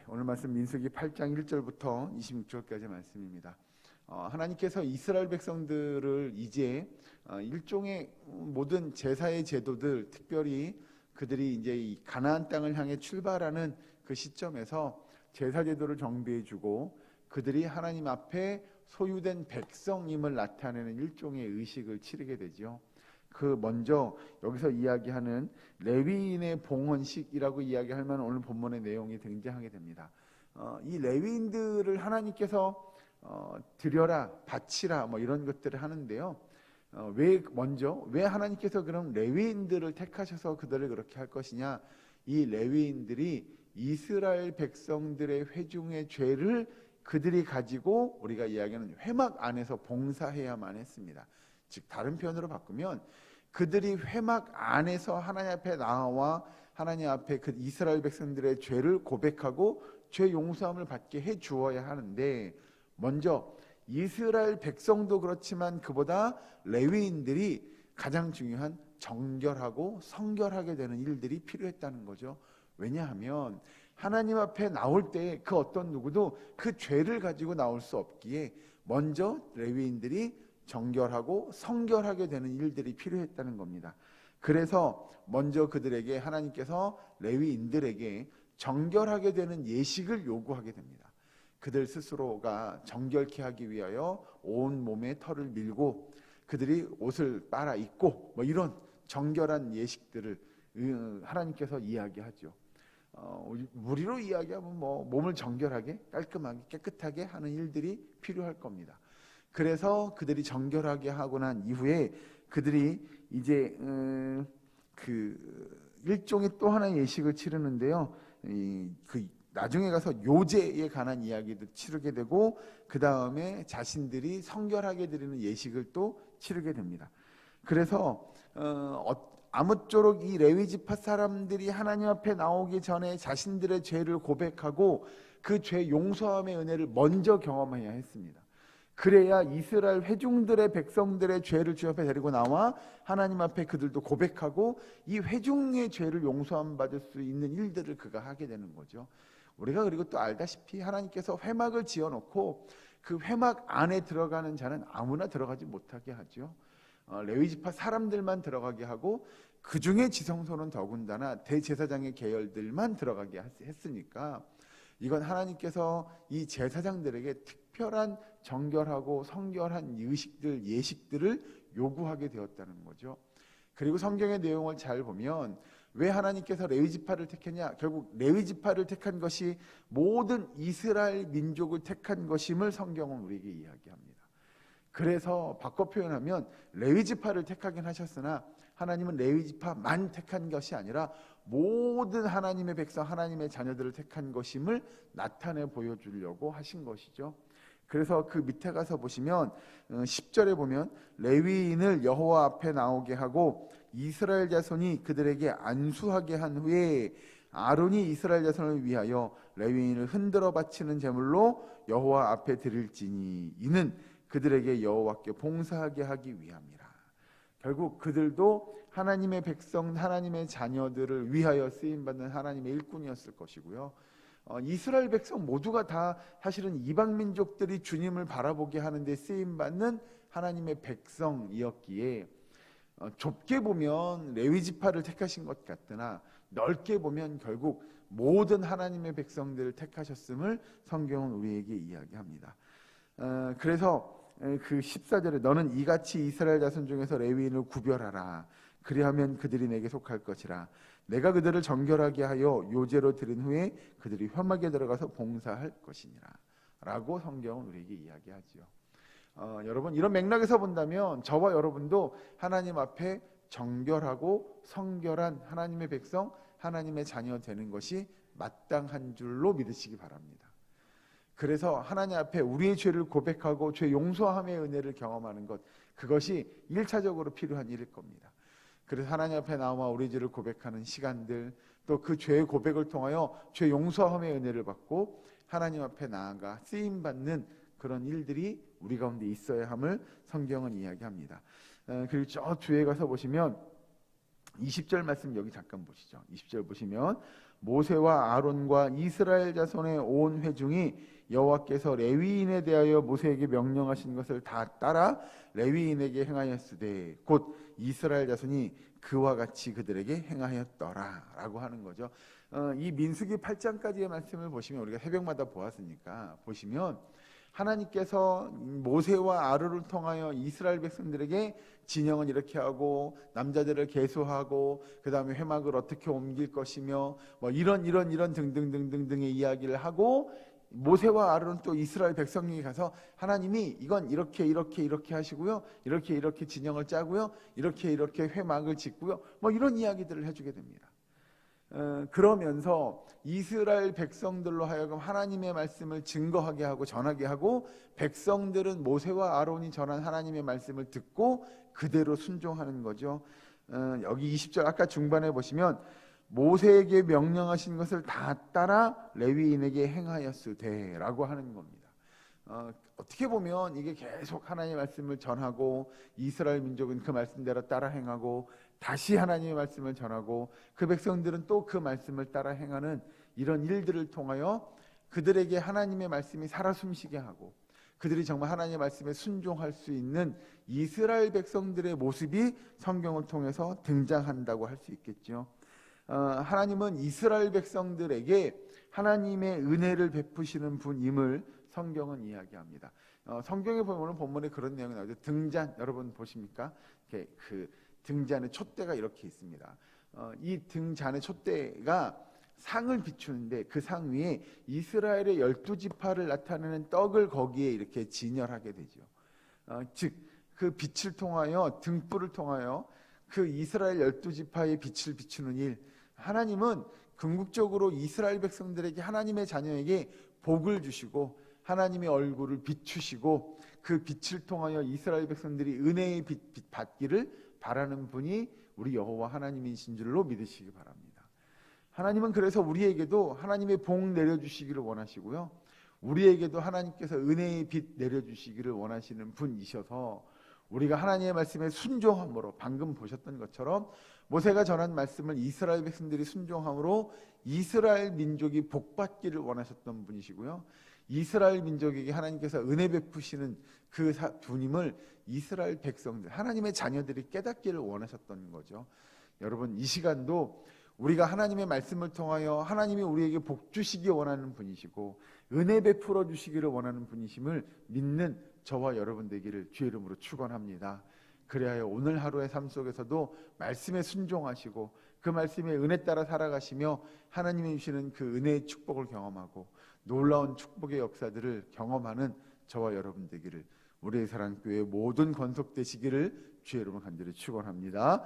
오늘 말씀 민수기 8장 1절부터 26절까지 말씀입니다. 하나님께서 이스라엘 백성들을 이제 일종의 모든 제사의 제도들, 특별히 그들이 이제 이 가나안 땅을 향해 출발하는 그 시점에서 제사 제도를 정비해주고 그들이 하나님 앞에 소유된 백성임을 나타내는 일종의 의식을 치르게 되죠. 그 먼저 여기서 이야기하는 레위인의 봉헌식이라고 이야기하면 오늘 본문의 내용이 등장하게 됩니다. 이 레위인들을 하나님께서 드려라, 바치라 뭐 이런 것들을 하는데요. 왜 하나님께서 그럼 레위인들을 택하셔서 그들을 그렇게 할 것이냐? 이 레위인들이 이스라엘 백성들의 회중의 죄를 그들이 가지고 우리가 이야기하는 회막 안에서 봉사해야만 했습니다. 즉 다른 표현으로 바꾸면 그들이 회막 안에서 하나님 앞에 나와 하나님 앞에 그 이스라엘 백성들의 죄를 고백하고 죄 용서함을 받게 해 주어야 하는데, 먼저 이스라엘 백성도 그렇지만 그보다 레위인들이 가장 중요한 정결하고 성결하게 되는 일들이 필요했다는 거죠. 왜냐하면 하나님 앞에 나올 때 그 어떤 누구도 그 죄를 가지고 나올 수 없기에 먼저 레위인들이 정결하고 성결하게 되는 일들이 필요했다는 겁니다. 그래서 먼저 그들에게 하나님께서 레위인들에게 정결하게 되는 예식을 요구하게 됩니다. 그들 스스로가 정결케 하기 위하여 온 몸에 털을 밀고 그들이 옷을 빨아 입고 뭐 이런 정결한 예식들을 하나님께서 이야기하죠. 우리로 이야기하면 뭐 몸을 정결하게 깔끔하게 깨끗하게 하는 일들이 필요할 겁니다. 그래서 그들이 정결하게 하고 난 이후에 그들이 이제 그 일종의 또 하나의 예식을 치르는데요. 그 나중에 가서 요제에 관한 이야기도 치르게 되고 그 다음에 자신들이 성결하게 드리는 예식을 또 치르게 됩니다. 그래서 아무쪼록 이 레위 지파 사람들이 하나님 앞에 나오기 전에 자신들의 죄를 고백하고 그 죄 용서함의 은혜를 먼저 경험해야 했습니다. 그래야 이스라엘 회중들의 백성들의 죄를 주 앞에 데리고 나와 하나님 앞에 그들도 고백하고 이 회중의 죄를 용서함 받을 수 있는 일들을 그가 하게 되는 거죠. 우리가 그리고 또 알다시피 하나님께서 회막을 지어놓고 그 회막 안에 들어가는 자는 아무나 들어가지 못하게 하죠. 레위 지파 사람들만 들어가게 하고 그 중에 지성소는 더군다나 대제사장의 계열들만 들어가게 했으니까 이건 하나님께서 이 제사장들에게 특별한 정결하고 성결한 의식들, 예식들을 요구하게 되었다는 거죠. 그리고 성경의 내용을 잘 보면 왜 하나님께서 레위 지파를 택했냐? 결국 레위 지파를 택한 것이 모든 이스라엘 민족을 택한 것임을 성경은 우리에게 이야기합니다. 그래서 바꿔 표현하면 레위 지파를 택하긴 하셨으나 하나님은 레위 지파만 택한 것이 아니라 모든 하나님의 백성, 하나님의 자녀들을 택한 것임을 나타내 보여주려고 하신 것이죠. 그래서 그 밑에 가서 보시면 10절에 보면 레위인을 여호와 앞에 나오게 하고 이스라엘 자손이 그들에게 안수하게 한 후에 아론이 이스라엘 자손을 위하여 레위인을 흔들어 바치는 제물로 여호와 앞에 드릴지니 이는 그들에게 여호와께 봉사하게 하기 위함이라. 결국 그들도 하나님의 백성, 하나님의 자녀들을 위하여 쓰임받는 하나님의 일꾼이었을 것이고요. 이스라엘 백성 모두가 다 사실은 이방 민족들이 주님을 바라보게 하는데 쓰임받는 하나님의 백성이었기에 좁게 보면 레위 지파를 택하신 것 같으나 넓게 보면 결국 모든 하나님의 백성들을 택하셨음을 성경은 우리에게 이야기합니다. 그래서 그 14절에 너는 이같이 이스라엘 자손 중에서 레위인을 구별하라. 그리하면 그들이 내게 속할 것이라. 내가 그들을 정결하게 하여 요제로 드린 후에 그들이 회막에 들어가서 봉사할 것이니라 라고 성경은 우리에게 이야기하지요. 여러분 이런 맥락에서 본다면 저와 여러분도 하나님 앞에 정결하고 성결한 하나님의 백성, 하나님의 자녀 되는 것이 마땅한 줄로 믿으시기 바랍니다. 그래서 하나님 앞에 우리의 죄를 고백하고 죄 용서함의 은혜를 경험하는 것, 그것이 1차적으로 필요한 일일 겁니다. 그래서 하나님 앞에 나와 우리 죄를 고백하는 시간들, 또 그 죄의 고백을 통하여 죄 용서함의 은혜를 받고 하나님 앞에 나아가 쓰임받는 그런 일들이 우리 가운데 있어야 함을 성경은 이야기합니다. 그리고 저 뒤에 가서 보시면 20절 말씀 여기 잠깐 보시죠. 20절 보시면 모세와 아론과 이스라엘 자손의 온 회중이 여호와께서 레위인에 대하여 모세에게 명령하신 것을 다 따라 레위인에게 행하였으되 곧 이스라엘 자손이 그와 같이 그들에게 행하였더라라고 하는 거죠. 이 민수기 8장까지의 말씀을 보시면 우리가 새벽마다 보았으니까 보시면 하나님께서 모세와 아론을 통하여 이스라엘 백성들에게 진영은 이렇게 하고 남자들을 계수하고 그 다음에 회막을 어떻게 옮길 것이며 뭐 이런 등등등등등의 이야기를 하고 모세와 아론은 또 이스라엘 백성에게 가서 하나님이 이건 이렇게 하시고요, 이렇게 진영을 짜고요, 이렇게 회막을 짓고요, 뭐 이런 이야기들을 해주게 됩니다. 그러면서 이스라엘 백성들로 하여금 하나님의 말씀을 증거하게 하고 전하게 하고 백성들은 모세와 아론이 전한 하나님의 말씀을 듣고 그대로 순종하는 거죠. 여기 20절 아까 중반에 보시면 모세에게 명령하신 것을 다 따라 레위인에게 행하였으되라고 하는 겁니다. 어떻게 보면 이게 계속 하나님의 말씀을 전하고 이스라엘 민족은 그 말씀대로 따라 행하고 다시 하나님의 말씀을 전하고 그 백성들은 또 그 말씀을 따라 행하는 이런 일들을 통하여 그들에게 하나님의 말씀이 살아 숨쉬게 하고 그들이 정말 하나님의 말씀에 순종할 수 있는 이스라엘 백성들의 모습이 성경을 통해서 등장한다고 할 수 있겠죠. 하나님은 이스라엘 백성들에게 하나님의 은혜를 베푸시는 분임을 성경은 이야기합니다. 성경에 보면 본문에 그런 내용이 나오죠. 등잔 여러분 보십니까? 그 등잔의 촛대가 이렇게 있습니다. 이 등잔의 촛대가 상을 비추는데 그 상 위에 이스라엘의 12지파를 나타내는 떡을 거기에 이렇게 진열하게 되죠. 즉 그 빛을 통하여 등불을 통하여 그 이스라엘 12지파의 빛을 비추는 일, 하나님은 궁극적으로 이스라엘 백성들에게 하나님의 자녀에게 복을 주시고 하나님의 얼굴을 비추시고 그 빛을 통하여 이스라엘 백성들이 은혜의 빛 받기를 바라는 분이 우리 여호와 하나님이신 줄로 믿으시기 바랍니다. 하나님은 그래서 우리에게도 하나님의 복 내려주시기를 원하시고요, 우리에게도 하나님께서 은혜의 빛 내려주시기를 원하시는 분이셔서 우리가 하나님의 말씀에 순종함으로 방금 보셨던 것처럼 모세가 전한 말씀을 이스라엘 백성들이 순종함으로 이스라엘 민족이 복받기를 원하셨던 분이시고요, 이스라엘 민족에게 하나님께서 은혜 베푸시는 그 분임을 이스라엘 백성들, 하나님의 자녀들이 깨닫기를 원하셨던 거죠. 여러분 이 시간도 우리가 하나님의 말씀을 통하여 하나님이 우리에게 복 주시기 원하는 분이시고 은혜 베풀어 주시기를 원하는 분이심을 믿는 저와 여러분 되기를 주의 이름으로 축원합니다. 그래야 오늘 하루의 삶 속에서도 말씀에 순종하시고 그 말씀의 은혜 따라 살아가시며 하나님이 주시는 그 은혜의 축복을 경험하고 놀라운 축복의 역사들을 경험하는 저와 여러분 되기를, 우리의 사랑교회 모든 권속되시기를 주의 이름으로 간절히 축원합니다.